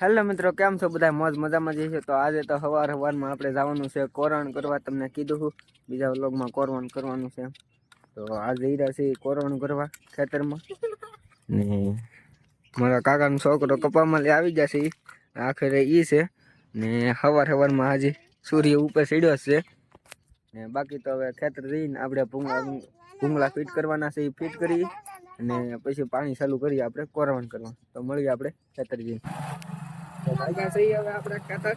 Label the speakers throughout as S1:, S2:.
S1: Hello મિત્રો, કેમ છો બધા? મોજ મજામાં જ છે. તો આજે તો સવારમાં આપણે જવાનું છે કોરણ કરવા. તમને કીધું છું બીજા વ્લોગમાં કોરણ કરવાનું છે, તો આજે હીરા છે કોરણ કરવા ખેતરમાં. ને મારા કાકાનો છોકરો કપામાં લઈ આવી જશે, આખરે ઈ છે ને સવારમાં આજે સૂર્ય ઉપર ચડ્યો છે. ને બાકી તો હવે ખેતર જઈને આપણે ભૂંગળા ફિટ કરવાના છે, એ ફિટ કરી અને પછી પાણી ચાલુ કરીએ આપણે કોરણ કરવા. તો મળીએ આપણે ખેતર જઈને. તો ભાગ્યા સહી હવે આપણે ખેતર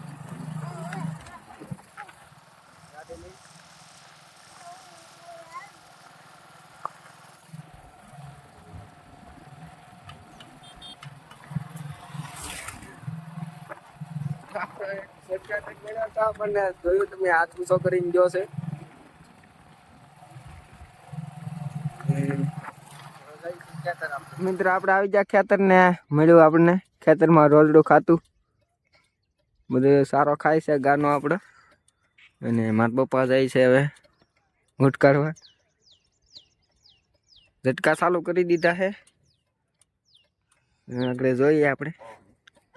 S1: જોયું તમે હાથ ઊંચો કરીને ગયો છે. મિત્ર આપણે આવી ગયા ખેતર ને મળ્યું આપણને ખેતરમાં રોજડું ખાતું બધું સારો ખાય છે ગાનો આપણે. અને મારા પપ્પા જાય છે હવે ઊંટ કાઢવા. ઝટકા ચાલુ કરી દીધા છે, આગળ જોઈએ આપણે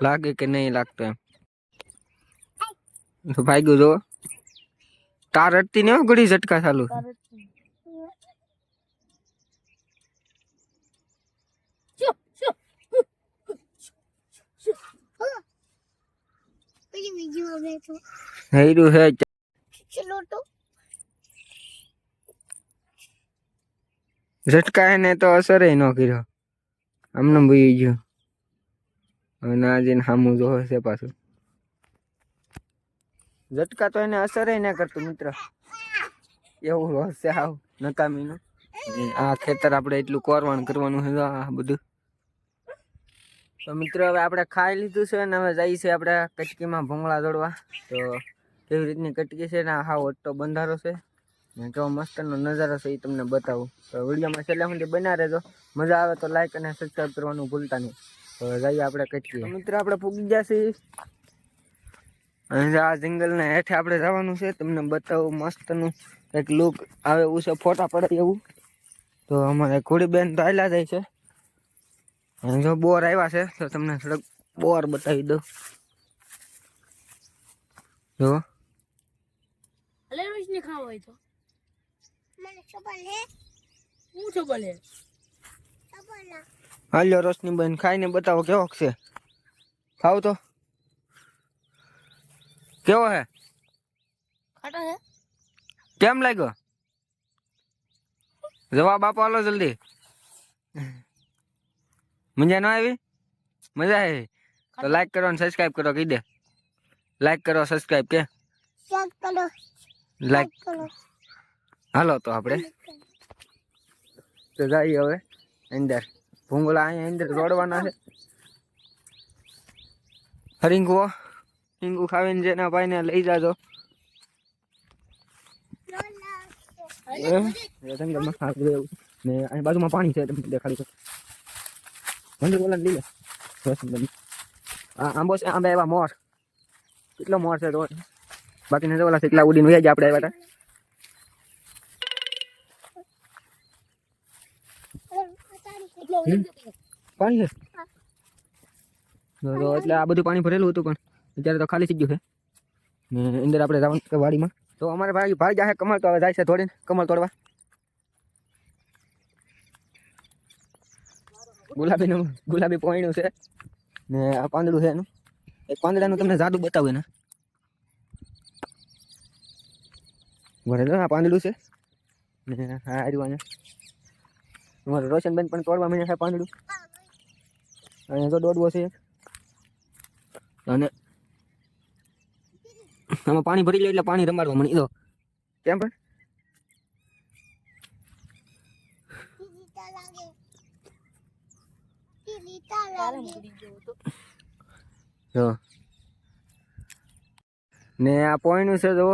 S1: લાગે કે નહીં લાગતો એમ. તો ભાગ્યું જો તાર અડતી ને ઘડી ઝટકા ચાલુ. ઝટકા એને તો અસર ન કર્યો, આમને ભૂઈ ગયો. હવે ના જઈને સામું જોવે છે પાછું. ઝટકા તો એને અસર ના કરતું મિત્ર, એવું હશે હાવ નકામીનું. આ ખેતર આપણે એટલું કોરવાણ કરવાનું છે આ બધું. તો મિત્રો હવે આપણે ખાઈ લીધું છે ને હવે જઈએ છીએ આપણે કટકીમાં ભૂંગળા દોડવા. તો કેવી રીતની કટકી છે ને હાવ ઓટો બંધારો છે ને કેવો મસ્તનો નજારો છે એ તમને બતાવું. તો વિડીયોમાં છેલ્લે સુધી બના રહેજો. મજા આવે તો લાઈક અને સબસ્ક્રાઈબ કરવાનું ભૂલતા નહીં. તો જઈએ આપણે કટકી. મિત્રો આપણે પૂગી ગયા છીએ અને આ જંગલના હેઠે આપણે જવાનું છે. તમને બતાવું મસ્તનું એક લુક આવે એવું છે, ફોટા પડે એવું. તો અમારે ઘોડી બેન તો આયલા જાય છે. જો બોર આવ્યા છે તો તમને થોડોક બોર બતાવી દઉં. જો હાલ્યો રોશની બેન ખાઈને બતાવો કેવો છે. ખાવ તો કેવો હે? ખાટો હે? કેમ લાગ્યો? જવાબ આપો હાલો જલ્દી. મજા ન આવી? મજા આવી તો લાઈક કરો અને સબસ્ક્રાઇબ કરો. કહી દે લાઈક કરો સબસ્ક્રાઇબ કે લાઈક કરો. હાલો તો આપણે તો જઈએ હવે અંદર. ભૂંગળા અહીંયા અંદર રોડવાના છે. હરીંગવો હિંગુ ખાવીને જેના ભાઈને લઈ જાજો. ને અહીં બાજુમાં પાણી છે, દેખાડી તો મંદિર બોલા લઈ લે. આંબો છે, આંબે એવા મોર, કેટલો મોર છે રોડ. બાકી ને ઓલા કેટલા ઉડીને વહી ગયા આપણે આવ્યા હતા. પાણી છે એટલે આ બધું પાણી ભરેલું હતું, પણ અત્યારે તો ખાલી થઈ ગયું છે. ને અંદર આપણે જવાનું વાડીમાં. તો અમારે ભાઈ જાય કમળ, તો હવે જાય છે થોડીને કમળ તોડવા. ગુલાબી પોઈણું છે ને આ પાંદડું છે એનું. એક પાંદડાનું તમને જાદુ બતાવું ને. આ પાંદડું છે ને હા આવ્યું અહીંયા. તમારે રોશનબેન પણ તોડવા માંડ્યા છે પાંદડું. અહીંયા તો દોડવો છે અને આમાં પાણી ભરી લે એટલે પાણી રમાડવા મળી દો. કેમ પણ જો ને આ પોઈનું છે જો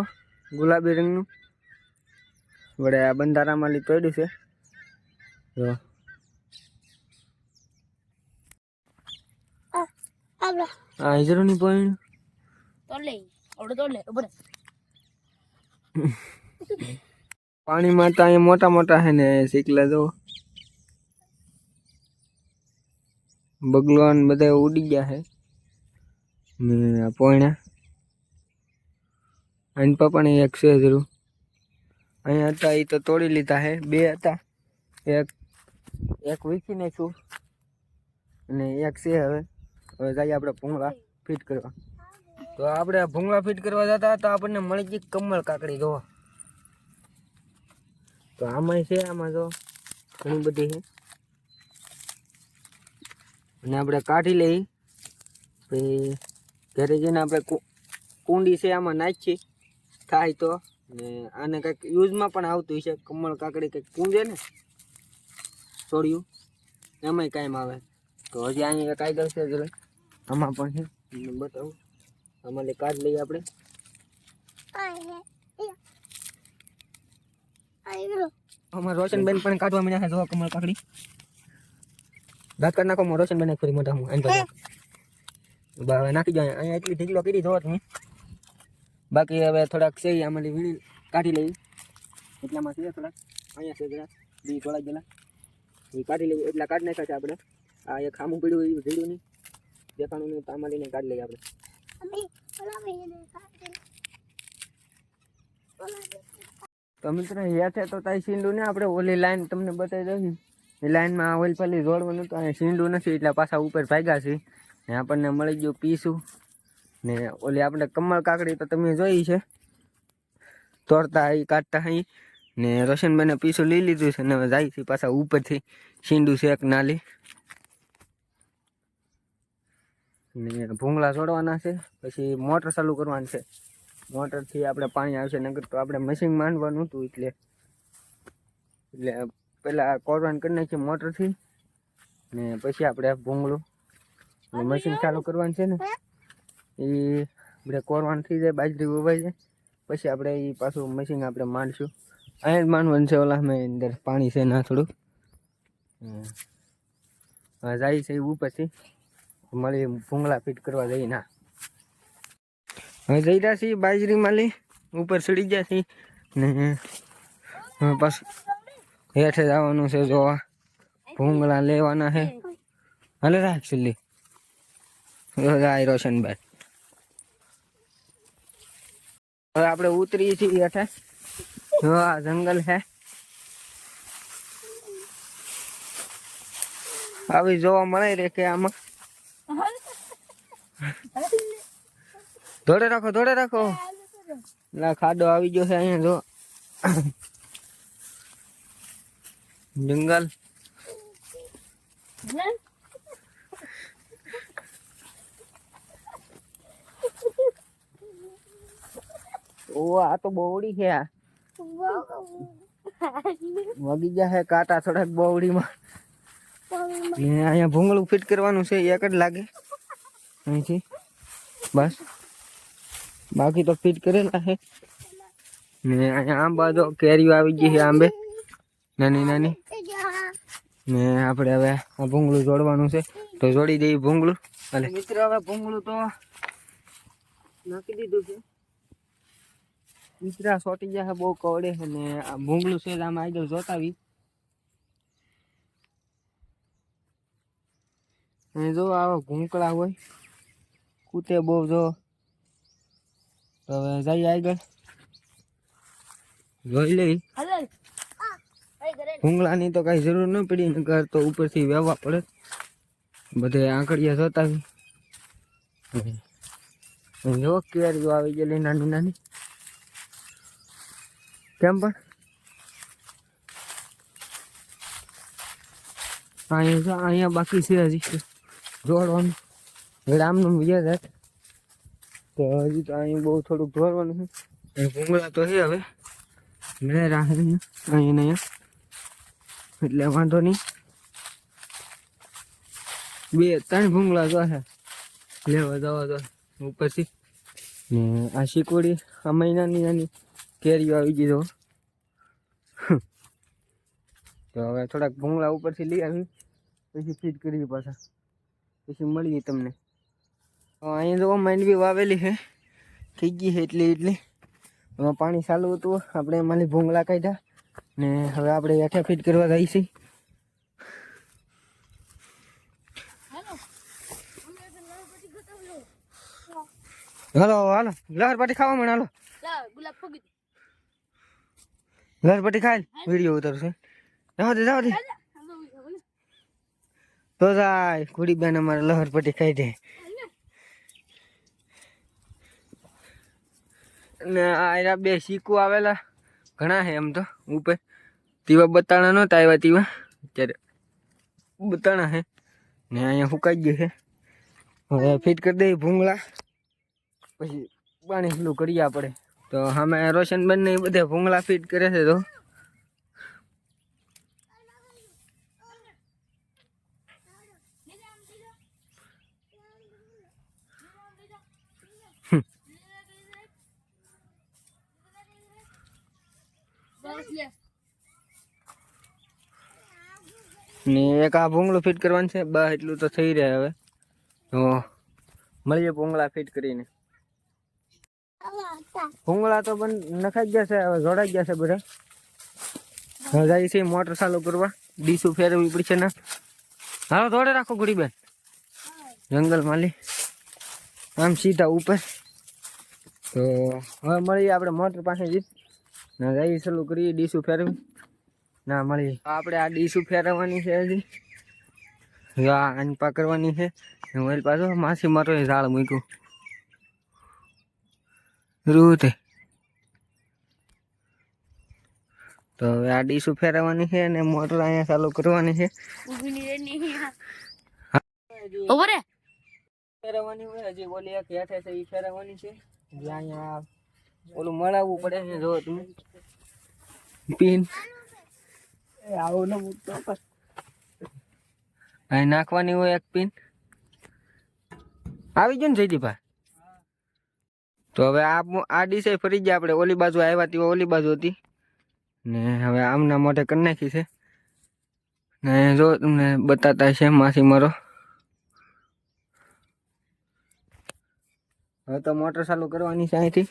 S1: ગુલાબી રંગનું. વડે આ બંધારામાં તોડ્યું છે જો. આ હિજરોની પોઈનું પાણીમાં તો અહીંયા મોટા મોટા છે ને શીકલા જો. બગલોન બધા ઉડી ગયા છે. ને આ પોયણા અને પપ્પાને એક છે જરૂર અહીંયા હતા એ તો તોડી લીધા હે બે હતા એક વીખી નાખ્યું અને એક છે હવે જઈએ આપણે ભૂંગળા ફિટ કરવા તો આપણે ભૂંગળા ફિટ કરવા જતા હતા આપણને મળી ગઈ કમળ કાકડી જોવા તો આમાં છે આમાં જો ઘણી બધી છે અને આપણે કાઢી લઈ પછી ઘરે જઈને આપણે કુંડી છે આમાં નાખીએ થાય તો ને આને કંઈક યુઝમાં પણ આવતું હશે કમળ કાકડી કંઈક કુંજે ને છોડ્યું એમાંય કાંઈ આવે તો હજી અહીંયા એક આગળ છે જરા આમાં પણ છે તમને બતાવું આમાં કાઢ લઈએ આપણે અમારે રોશનબેન પણ કાઢવા મળ્યા છે જો કમળ કાકડી દાંત કાઢ નાખો રોશનબેન ફરી મોટા હું નાખી જાય અહીંયા એટલી ઢીકલો કરી જોવો તમે બાકી હવે થોડાક છે આમાંથી વીણી કાઢી લઈએ એટલામાં છે થોડાક અહીંયા છે જરા બી થોડાક ગયેલા એ કાઢી લઈએ એટલા કાઢી નાખ્યા છે આપણે આ એક ખામું પીડ્યું એ ભીડ્યું નહીં દેખાણું નહીં તો આમાં લઈને કાઢી લઈએ આપણે તો મિત્રો હેઠે તો તાઈ સીંડું ને આપણે ઓલી લાઈન તમને બતાવી દઉં એ લાઈનમાં ઓઇલ પાલી જોડવાનું તો અહીંયા સીંડું નથી એટલે પાછા ઉપર ભાગ્યા છે ને આપણને મળી ગયું પીસું ને ઓલી આપણે કમળ કાકડી તો તમે જોઈ છે તોડતા એ કાઢતા અહીં ને રોશનભાઈને પીસું લઈ લીધું છે ને હવે જાય છે પાછા ઉપરથી સીંડું છે એક નાલી ને ભૂંગળા છોડવાના છે પછી મોટર ચાલુ કરવાની છે મોટરથી આપણે પાણી આવશે નગર તો આપણે મશીન માંડવાનું હતું એટલે પહેલાં કોરવાનું કરી નાખીએ મોટરથી ને પછી આપણે ભૂંગળું મશીન ચાલુ કરવાનું છે ને એ આપણે કોરવાનું થઈ જાય બાજરી ઉભાઈ જાય પછી આપણે એ પાછું મશીન આપણે માંડશું અહીંયા જ માંડવાનું છે ઓલા મેં અંદર પાણી છે ના થોડું જાય છે ઉપરથી મળી ભૂંગળા ફિટ કરવા જઈએ ના હવે જઈ રહ્યા છીએ બાજરીમાં લઈ ઉપર ચડી ગયા છીએ ને પાછું હેઠે જવાનું છે જોવા ભૂંગળા લેવાના છે હાલે રાખ છેલ્લી જાય રોશનભાઈ હવે આપણે ઉતરીએ છીએ હેઠે જો આ જંગલ છે આવી જોવા મળે રે કે આમાં ધોડે રાખો લા ખાડો આવી ગયો છે અહીંયા જો જંગલ ઓ આ તો બોવડી છે આ વગી ગયા છે કાંટા થોડાક બોવડીમાં અહીંયા ભૂંગળું ફિટ કરવાનું છે એક જ લાગે અહીંથી બસ બાકી તો ફિટ કરેલા છે ને અહીંયા આંબા જો કેરીઓ આવી ગઈ છે આંબે નાની નાની ને આપણે હવે આ ભૂંગળું જોડવાનું છે તો જોડી દઈએ ભૂંગળું અને મિત્રો હવે ભૂંગળું તો નાખી દીધું છે મિત્રા સોટી જાય બહુ કવડે છે ને આ ભૂંગળું છે આમાં આગળ જોતાવી અને જો આવા ભૂંકળા હોય કૂતે બહુ જો તો હવે જઈએ આગળ જોઈ લઈ ભૂંગળાની તો કઈ જરૂર ન પડી નકર તો ઉપરથી વેવા પડે બધે આંકડિયા જોતાવી જો કેરીઓ આવી ગયેલી નાની નાની કેમ પણ અહીંયા બાકી છે હજી જોડવાનું રામનું વિજય રાત તો હજી તો અહીં બહુ થોડુંક જોડવાનું છે ભૂંગળા તો છે હવે મેં રાખે અહીંયા એટલે વાંધો નહીં 2-3 ભૂંગળા જો છે લેવા જવા તો ઉપરથી ને આ શીકોડી આ મહિનાની નાની કેરીઓ આવી ગઈ તો હવે થોડાક ભૂંગળા ઉપરથી લઈ આવી પછી ફીટ કરવી પાછા પછી મળીએ તમને અહીંયા જો માંડવી વાવેલી છે થઈ ગઈ છે એટલી એમાં પાણી ચાલુ હતું આપણે એમાં ભૂંગળા કાઢ્યા ને હવે આપણે હેઠે ફીટ કરવા જઈએ છીએ હાલો હાલો લહર પટ્ટી ખાવા મને હાલો
S2: ગુલાબ ફૂગી
S1: લહર પટ્ટી ખાય વિડીયો ઉતારશે જાવ દે તો જાય કુડી બેન અમારે લહર પટ્ટી ખાઈ દે ને આ બે શીકુ આવેલા ઘણા હે એમ તો ઉપર તીવા બતાણા નહોતા આવ્યા તીવા અત્યારે બતાણા હે ને અહીંયા ફૂકાઈ ગયું છે હવે ફિટ કરી દઈએ ભૂંગળા પછી પાણી પેલું કરીએ આપણે તો અમે રોશન બેન ને બધે ભૂંગળા ફિટ કરે છે તો ને એક આ ભૂંગળું ફિટ કરવાનું છે બસ એટલું તો થઈ રહે હવે તો મળીએ ભૂંગળા ફિટ કરીને ભૂંગળા તો પણ નખાઈ ગયા છે હવે જોડાઈ ગયા છે બધા હવે જાય છે મોટર ચાલુ કરવા ડીસું ફેરવવી પડશે ને હાલો દોડે રાખો ગુડીબેન જંગલ માલી આમ સીધા ઉપર તો હવે મળીએ આપણે મોટર પાસે જઈ ના જઈએ ચાલુ કરીએ ડીસું ફેરવી ના મળી આપણે આ ડીસું ફેરવવાની છે હજી અનપા કરવાની છે મોબાઈલ પાછો માસી મારો ઝાડ મૂક્યું રૂતે તો હવે આ ડીસું ફેરવવાની છે અને મોટર અહીંયા ચાલુ કરવાની છે ફેરવવાની હોય હજી ઓલી એક હેઠે છે એ ફેરવવાની છે જે અહીંયા ઓલું મળાવવું પડે છે જો તમે પીન આવું ન મૂકતો અહીં નાખવાની હોય એક પિન આવી ગયો ને જયદીભાઈ તો હવે આ ડીસે ફરી ગયા આપણે ઓલી બાજુ આવ્યા હતી ઓલી બાજુ હતી ને હવે આમના મોઢે કરી નાખી છે ને જો તમને બતાતા છે માસી મારો હવે તો મોટર ચાલુ કરવાની છે અહીંથી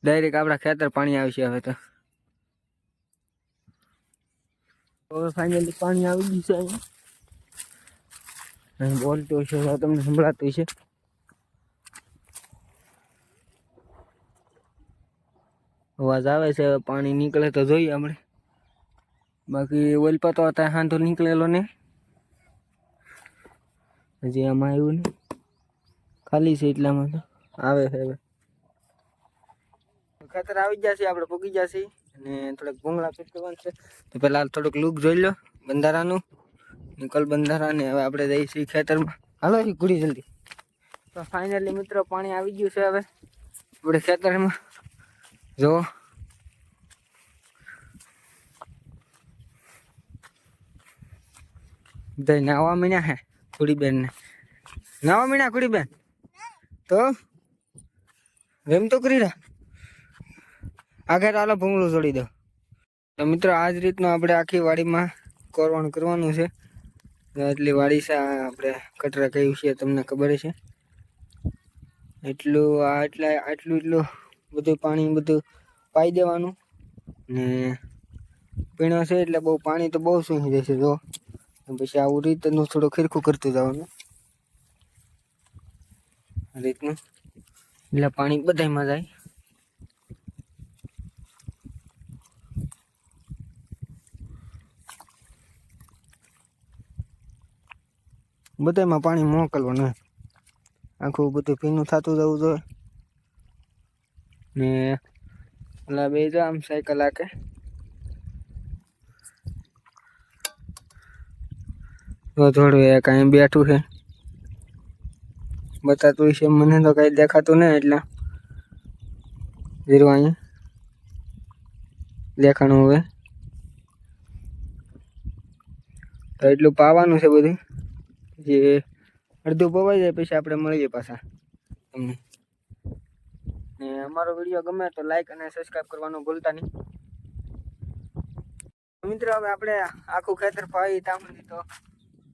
S1: ડાયરેક્ટ આપણા ખેતર પાણી આવશે હવે તો હવે ફાઇનલી પાણી આવી ગયું છે અહીં બોલતું છે તમને સંભળાતું છે અવાજ આવે છે પાણી નીકળે તો જોઈએ આપણે બાકી ઓલપા તો અત્યારે હાંધો નીકળેલો ને હજી આમાં આવ્યું ને ખાલી છે એટલામાં તો આવે છે હવે ખેતર આવી જશે આપણે પૂગી જશે અને થોડાક ભૂંગળા ફિટ કરવાનું છે તો પેલા થોડુંક લુક જોઈ લો બંધારાનું નિકલ બંધારા ને હવે આપણે જઈશું ખેતરમાં હાલો ઘૂડી જલ્દી તો ફાઇનલી મિત્રો પાણી આવી ગયું છે હવે આપણે ખેતરમાં જો બધા નાવા મીણ્યા હે કુડીબેન ને નાવા મીણ્યા કુડીબેન તો રેમ તો કરી રહ્યા આગળ હાલો ભૂંગળું છોડી દો તો મિત્રો આ જ રીતનું આપણે આખી વાડીમાં કોરવણ કરવાનું છે એટલી વાડી છે આપણે કટરા કહ્યું છે તમને ખબર છે એટલું આટલું બધું પાણી બધું પાઈ દેવાનું ને પીણો છે એટલે બહુ પાણી તો બહુ સૂંઘી જશે જો પછી આવું રીતનું થોડું ખીરખું કરતું જવાનું આ રીતનું એટલે પાણી બધામાં જાય બધામાં પાણી મોકલવાનું આખું બધું ભીનું થતું જવું જોઈએ ને ઓલા બે જો આમ સાયકલ હાકે થોડું એક અહીં બેઠું છે બતાતું છે મને તો કઈ દેખાતું નહીં એટલે જીરવા અહીંયા દેખાણું હવે તો એટલું પાવાનું છે બધું જે અડધું પવાઈ જાય પછી આપણે મળીએ પાછા તમને ને અમારો વિડીયો ગમે તો લાઈક અને સબસ્ક્રાઈબ કરવાનું ભૂલતા નહીં મિત્રો હવે આપણે આખું ખેતર પાવી ત્યાં સુધી તો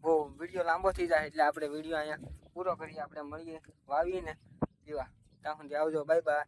S1: બહુ વિડીયો લાંબો થઈ જાય એટલે આપણે વિડીયો અહીંયા પૂરો કરીએ આપણે મળીએ વાવીએ ને પીવા ત્યાં સુધી આવજો બાય બાય